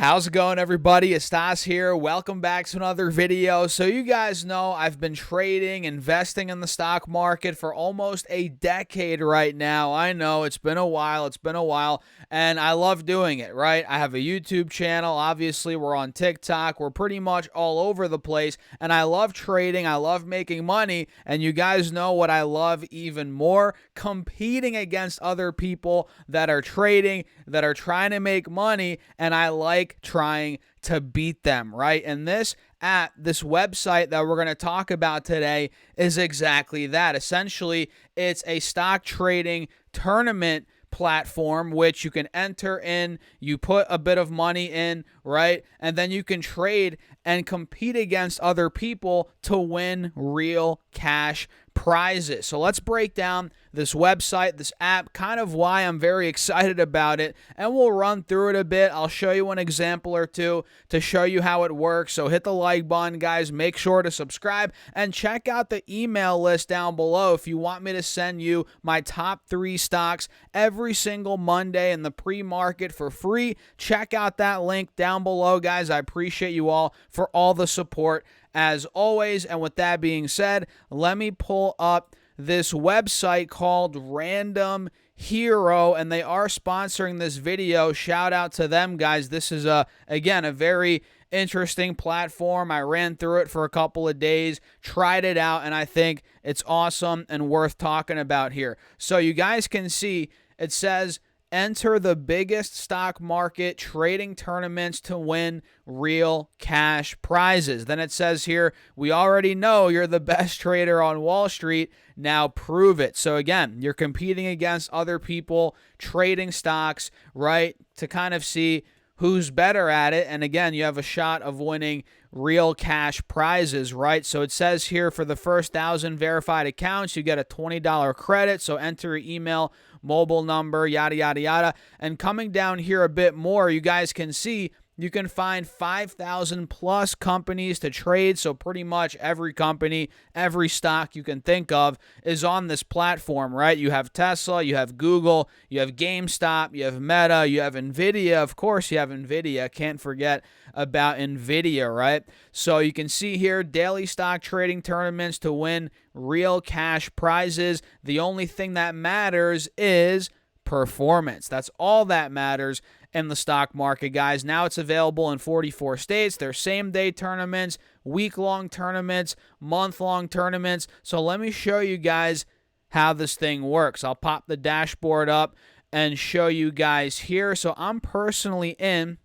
How's it going, everybody? It's Stas here. Welcome back to another video. So you guys know I've been trading, investing in the stock market for almost a decade right now. I know it's been a while, and I love doing it, right? I have a YouTube channel. Obviously, we're on TikTok. We're pretty much all over the place, and I love trading. I love making money, and you guys know what I love even more? Competing against other people that are trading, that are trying to make money, and I like trying to beat them, right? And this app, this website that we're going to talk about today is exactly that. Essentially, it's a stock trading tournament platform which you can enter in, you put a bit of money in, right? And then you can trade and compete against other people to win real cash prizes. So let's break down this website, this app, kind of why I'm very excited about it, and we'll run through it a bit. I'll show you an example or two to show you how it works. So hit the like button, guys. Make sure to subscribe and check out the email list down below if you want me to send you my top 3 stocks every single Monday in the pre-market for free. Check out that link down below, guys. I appreciate you all for all the support as always. And with that being said, let me pull up this website called Random Hero, and they are sponsoring this video. Shout out to them, guys. This is again a very interesting platform. I ran through it for a couple of days, tried it out, and I think it's awesome and worth talking about here. So you guys can see it says enter the biggest stock market trading tournaments to win real cash prizes. Then it says here, we already know you're the best trader on Wall Street. Now prove it. So again, you're competing against other people trading stocks, right? To kind of see who's better at it. And again, you have a shot of winning real cash prizes, right? So it says here for the first 1,000 verified accounts, you get a $20 credit. So enter your email, mobile number, yada, yada, yada. And coming down here a bit more, you guys can see you can find 5,000 plus companies to trade. So pretty much every company, every stock you can think of is on this platform, right? You have Tesla, you have Google, you have GameStop, you have Meta, you have Nvidia. Of course, you have Nvidia. Can't forget about Nvidia, right? So you can see here daily stock trading tournaments to win real cash prizes. The only thing that matters is performance. That's all that matters in the stock market, guys. Now it's available in 44 states. There's same-day tournaments, week-long tournaments, month-long tournaments. So let me show you guys how this thing works. I'll pop the dashboard up and show you guys here. So I'm personally in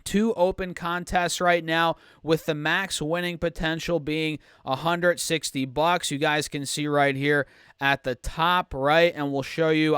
2 open contests right now with the max winning potential being $160. You guys can see right here at the top, right? And I'll show you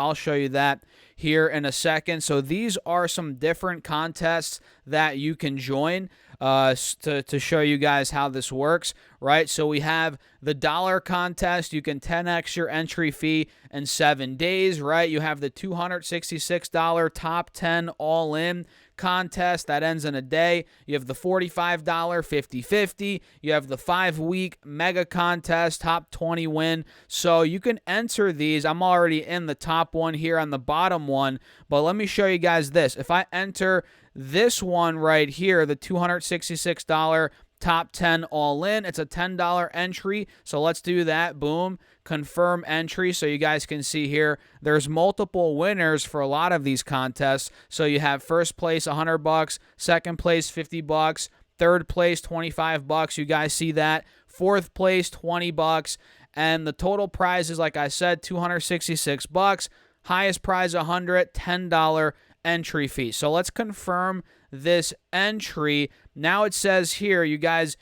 that here in a second. So these are some different contests that you can join to show you guys how this works, right? So we have the dollar contest. You can 10x your entry fee in 7 days, right? You have the $266 top 10 all-in contest that ends in a day. You have the $45 50-50. You have the 5-week mega contest, top 20 win. So you can enter these. I'm already in the top one here on the bottom one, but let me show you guys this. If I enter this one right here, the $266 top 10 all in, it's a $10 entry. So let's do that. Boom. Confirm entry. So you guys can see here, there's multiple winners for a lot of these contests. So you have first place $100, second place $50, third place $25. You guys see that. Fourth place $20, and the total prize is, like I said, $266. Highest prize $100, $10 entry fee. So let's confirm this entry. Now it says here, you guys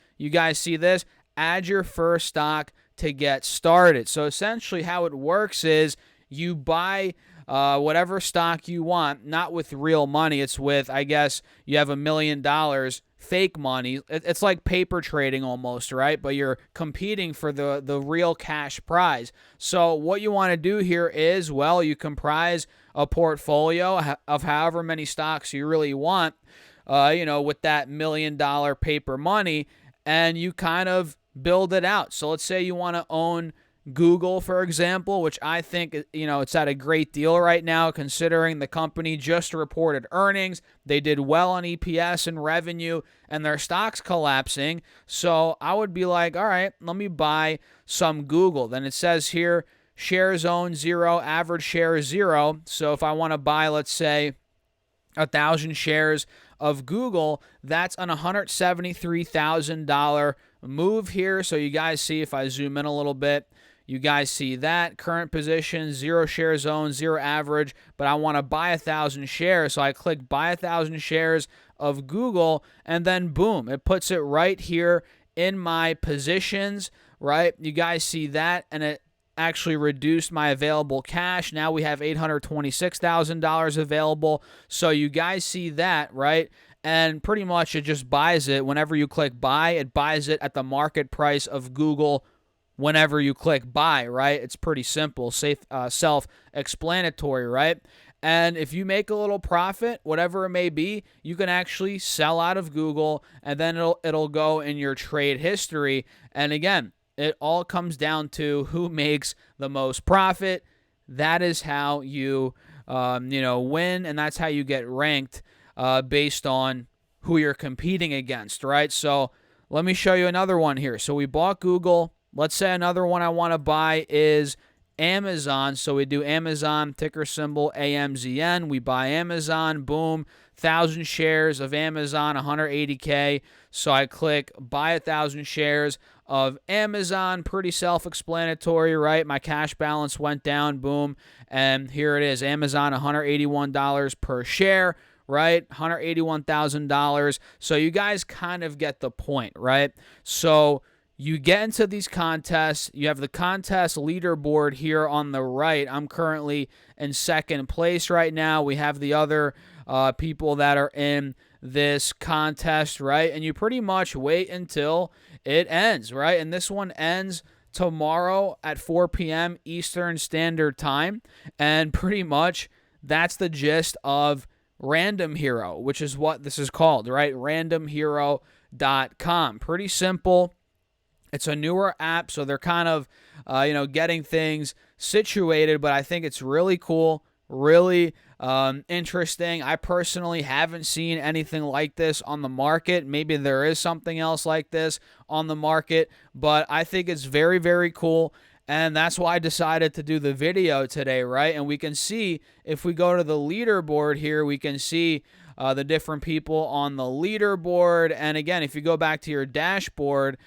see this, add your first stock to get started. So essentially how it works is you buy whatever stock you want, not with real money. It's with, I guess, you have $1 million fake money. It's like paper trading almost, right? But you're competing for the real cash prize. So what you want to do here is, well, you comprise a portfolio of however many stocks you really want, with that $1 million paper money, and you kind of build it out. So let's say you want to own Google, for example, which I think, it's at a great deal right now considering the company just reported earnings. They did well on EPS and revenue, and their stock's collapsing. So I would be like, all right, let me buy some Google. Then it says here, shares owned 0, average share is 0. So if I want to buy, let's say, 1,000 shares of Google, that's an $173,000 move here. So you guys see, if I zoom in a little bit, you guys see that current position, 0 shares owned, 0 average, but I want to buy 1,000 shares. So I click buy 1,000 shares of Google, and then boom, it puts it right here in my positions, right? You guys see that, and it actually reduced my available cash. Now we have $826,000 available. So you guys see that, right? And pretty much it just buys it. Whenever you click buy, it buys it at the market price of Google whenever you click buy, right? It's pretty simple, self-explanatory, right? And if you make a little profit, whatever it may be, you can actually sell out of Google, and then it'll go in your trade history. And again, it all comes down to who makes the most profit. That is how you, win, and that's how you get ranked based on who you're competing against, right? So let me show you another one here. So we bought Google. Let's say another one I want to buy is Amazon. So we do Amazon, ticker symbol AMZN. We buy Amazon, boom, 1,000 shares of Amazon, 180K. So I click buy 1,000 shares of Amazon. Pretty self-explanatory, right? My cash balance went down, boom, and here it is, Amazon, $181 per share, right? $181,000. So you guys kind of get the point, right? So you get into these contests. You have the contest leaderboard here on the right. I'm currently in second place right now. We have the other people that are in this contest, right? And you pretty much wait until it ends, right? And this one ends tomorrow at 4 p.m. Eastern Standard Time. And pretty much that's the gist of Random Hero, which is what this is called, right? randomhero.com. Pretty simple. It's a newer app, so they're kind of, getting things situated, but I think it's really cool, really interesting. I personally haven't seen anything like this on the market. Maybe there is something else like this on the market, but I think it's very, very cool, and that's why I decided to do the video today, right? And we can see, if we go to the leaderboard here, we can see the different people on the leaderboard. And again, if you go back to your dashboard,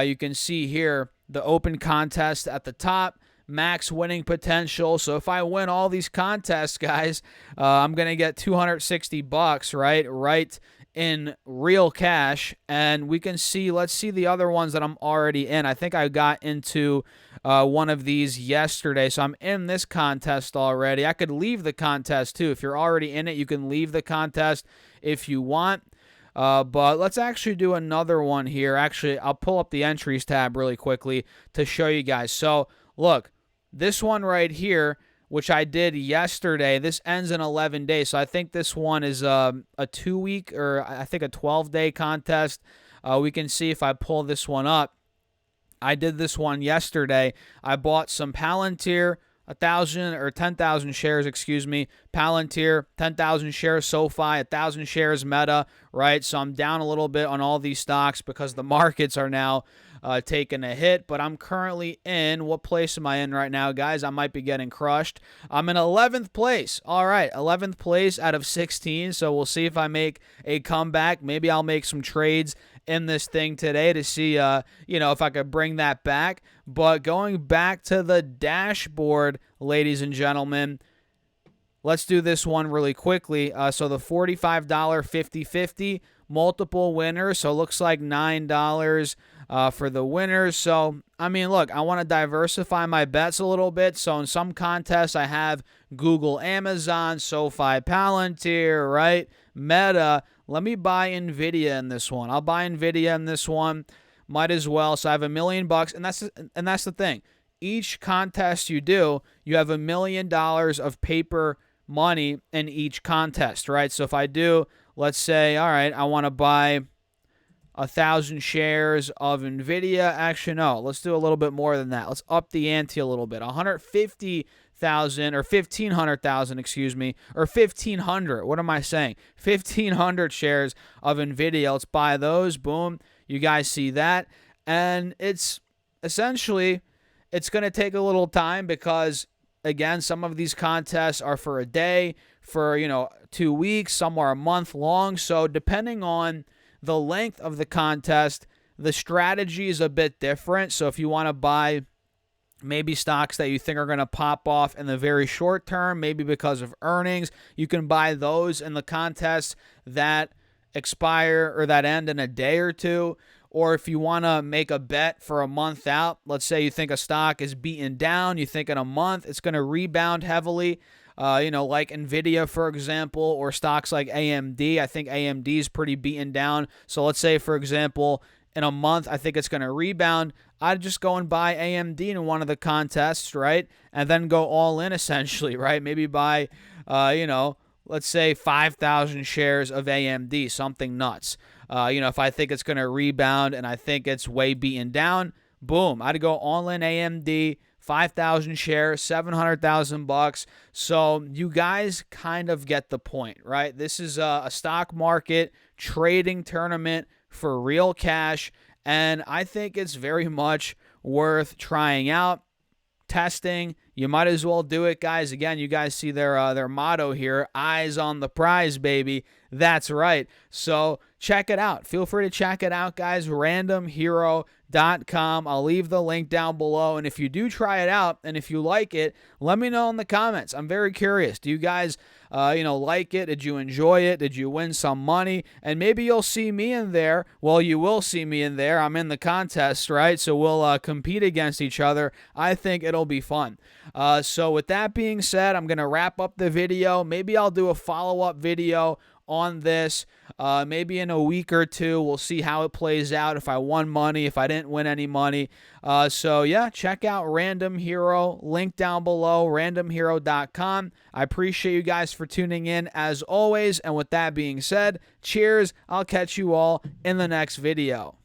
you can see here the open contest at the top, max winning potential. So if I win all these contests, guys, I'm going to get $260, right in real cash. And we can see, let's see the other ones that I'm already in. I think I got into one of these yesterday, so I'm in this contest already. I could leave the contest too. If you're already in it, you can leave the contest if you want. But let's actually do another one here. Actually, I'll pull up the entries tab really quickly to show you guys. So look, this one right here, which I did yesterday, this ends in 11 days. So I think this one is a 2-week, or I think a 12-day contest. We can see if I pull this one up. I did this one yesterday. I bought some Palantir, 1,000 or 10,000 shares, Palantir, 10,000 shares SoFi, 1,000 shares Meta, right? So I'm down a little bit on all these stocks because the markets are now taking a hit, but I'm currently in, what place am I in right now, guys? I might be getting crushed. I'm in 11th place. All right, 11th place out of 16, so we'll see if I make a comeback. Maybe I'll make some trades in this thing today to see, if I could bring that back. But going back to the dashboard, ladies and gentlemen, let's do this one really quickly. So the $45 50-50, multiple winners. So it looks like $9 for the winners. So, I mean, look, I want to diversify my bets a little bit. So in some contests, I have Google, Amazon, SoFi, Palantir, right? Meta. Let me buy NVIDIA in this one. I'll buy NVIDIA in this one. Might as well. So I have $1 million, and that's the thing. Each contest you do, you have $1 million of paper money in each contest, right? So if I do, let's say, all right, I want to buy 1,000 shares of NVIDIA. Actually, no, let's do a little bit more than that. Let's up the ante a little bit. 150,000 or 1,500,000, excuse me, or 1,500. What am I saying? 1,500 shares of NVIDIA. Let's buy those. Boom. You guys see that. And it's essentially, it's going to take a little time because, again, some of these contests are for a day, for, 2 weeks, some are a month long. So depending on the length of the contest, the strategy is a bit different. So if you want to buy maybe stocks that you think are going to pop off in the very short term, maybe because of earnings, you can buy those in the contests that expire or that end in a day or two. Or if you want to make a bet for a month out, let's say you think a stock is beaten down, you think in a month it's going to rebound heavily, like NVIDIA, for example, or stocks like AMD. I think AMD is pretty beaten down. So let's say, for example, in a month, I think it's going to rebound. I'd just go and buy AMD in one of the contests, right? And then go all in, essentially, right? Maybe buy, let's say 5,000 shares of AMD, something nuts. If I think it's going to rebound and I think it's way beaten down, boom, I'd go all in AMD, 5,000 shares, $700,000. So you guys kind of get the point, right? This is a stock market trading tournament for real cash, and I think it's very much worth trying out, testing. You might as well do it, guys. Again, you guys see their motto here, eyes on the prize, baby. That's right. So check it out. Feel free to check it out, guys. randomhero.com. I'll leave the link down below. And if you do try it out and if you like it, let me know in the comments. I'm very curious. Do you guys like it? Did you enjoy it? Did you win some money? And maybe you'll see me in there. Well, you will see me in there. I'm in the contest, right? So we'll compete against each other. I think it'll be fun. So with that being said, I'm going to wrap up the video. Maybe I'll do a follow-up video on this maybe in a week or two. We'll see how it plays out, if I won money, if I didn't win any money. So yeah, check out Random Hero, link down below, randomhero.com. I appreciate you guys for tuning in as always, and with that being said, cheers. I'll catch you all in the next video.